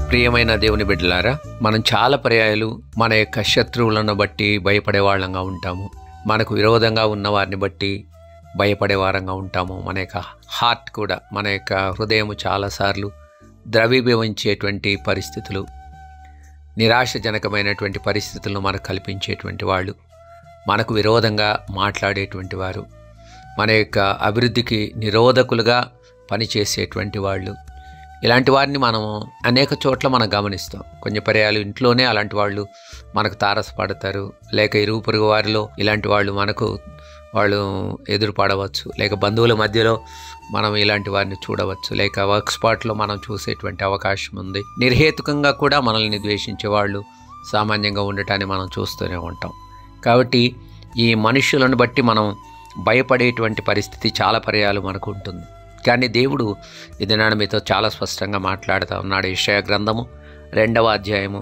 ప్రియమైన దేవుని బిడ్డలారా, మనం చాలా పర్యాయాలు మన యొక్క శత్రువులను బట్టి భయపడే వాళ్ళంగా ఉంటాము. మనకు విరోధంగా ఉన్న వారిని బట్టి భయపడే వారంగా ఉంటాము. మన యొక్క హార్ట్ కూడా, మన యొక్క హృదయం చాలాసార్లు ద్రవీభవించేటువంటి పరిస్థితులు, నిరాశజనకమైనటువంటి పరిస్థితులను మనకు కల్పించేటువంటి వాళ్ళు, మనకు విరోధంగా మాట్లాడేటువంటి వారు, మన యొక్క అభివృద్ధికి నిరోధకులుగా పనిచేసేటువంటి వాళ్ళు, ఇలాంటి వారిని మనము అనేక చోట్ల మనం గమనిస్తాం. కొన్ని పర్యాలు ఇంట్లోనే అలాంటి వాళ్ళు మనకు తారసపడతారు, లేక ఇరుగు పొరుగు వారిలో ఇలాంటి వాళ్ళు ఎదురుపడవచ్చు, లేక బంధువుల మధ్యలో మనం ఇలాంటి వారిని చూడవచ్చు, లేక వర్క్ స్పాట్లో మనం చూసేటువంటి అవకాశం ఉంది. నిర్హేతుకంగా కూడా మనల్ని ద్వేషించే వాళ్ళు సామాన్యంగా ఉండటాన్ని మనం చూస్తూనే ఉంటాం. కాబట్టి ఈ మనుషులను బట్టి మనం భయపడేటువంటి పరిస్థితి చాలా పర్యాలు మనకు ఉంటుంది. కానీ దేవుడు ఇది నాడు మీతో చాలా స్పష్టంగా మాట్లాడుతూ ఉన్నాడు. యెషయా గ్రంథము 2వ అధ్యాయము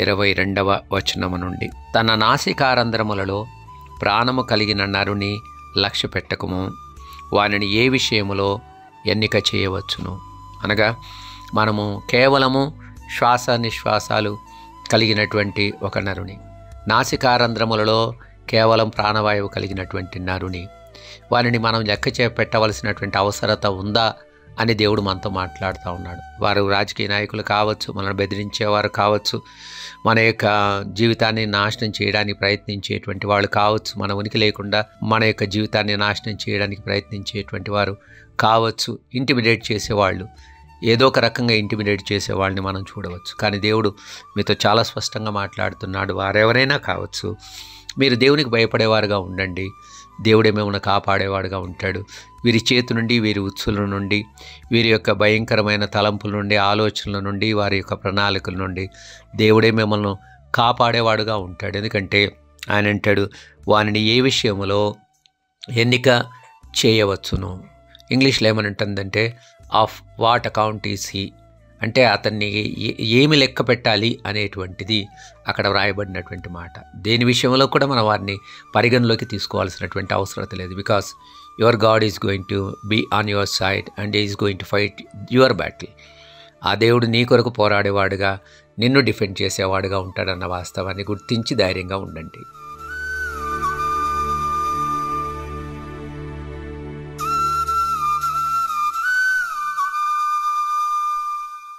22వ వచనము నుండి, తన నాసికారంధ్రములలో ప్రాణము కలిగిన నరుని లక్ష్య పెట్టకము, వానిని ఏ విషయములో ఎన్నిక చేయవచ్చును. అనగా మనము కేవలము శ్వాస నిశ్వాసాలు కలిగినటువంటి ఒక నరుని, నాసికారంధ్రములలో కేవలం ప్రాణవాయువు కలిగినటువంటి నరుని, వారిని మనం లెక్క పెట్టవలసినటువంటి అవసరత ఉందా అని దేవుడు మనతో మాట్లాడుతూ ఉన్నాడు. వారు రాజకీయ నాయకులు కావచ్చు, మనల్ని బెదిరించేవారు కావచ్చు, మన యొక్క జీవితాన్ని నాశనం చేయడానికి ప్రయత్నించేటువంటి వాళ్ళు కావచ్చు, మన ఉనికి లేకుండా మన యొక్క జీవితాన్ని నాశనం చేయడానికి ప్రయత్నించేటువంటి వారు కావచ్చు, ఇంటిమిడేట్ చేసేవాళ్ళు, ఏదో ఒక రకంగా ఇంటిమిడేట్ చేసేవాళ్ళని మనం చూడవచ్చు. కానీ దేవుడు మీతో చాలా స్పష్టంగా మాట్లాడుతున్నాడు. వారెవరైనా కావచ్చు, మీరు దేవునికి భయపడేవారుగా ఉండండి, దేవుడే మిమ్మల్ని కాపాడేవాడుగా ఉంటాడు. వీరి చేతి నుండి, వీరి ఉత్సుల నుండి, వీరి యొక్క భయంకరమైన తలంపుల నుండి, ఆలోచనల నుండి, వారి యొక్క ప్రణాళికల నుండి దేవుడే మిమ్మల్ని కాపాడేవాడుగా ఉంటాడు. ఎందుకంటే ఆయన అంటాడు, వానిని ఏ విషయంలో ఎన్నిక చేయవచ్చును. ఇంగ్లీష్లో ఏమని ఉంటుందంటే of what account is he, అంటే అతన్ని ఏమి లెక్క పెట్టాలి అనేటువంటిది అక్కడ వ్రాయబడినటువంటి మాట. దేని విషయంలో కూడా మనం వారిని పరిగణలోకి తీసుకోవాల్సినటువంటి అవసరం లేదు. Because your God is going to be on your side and is going to fight your battle. ఆ దేవుడు నీ కొరకు పోరాడేవాడుగా, నిన్ను డిఫెండ్ చేసేవాడుగా ఉంటాడన్న వాస్తవాన్ని గుర్తించి ధైర్యంగా ఉండండి.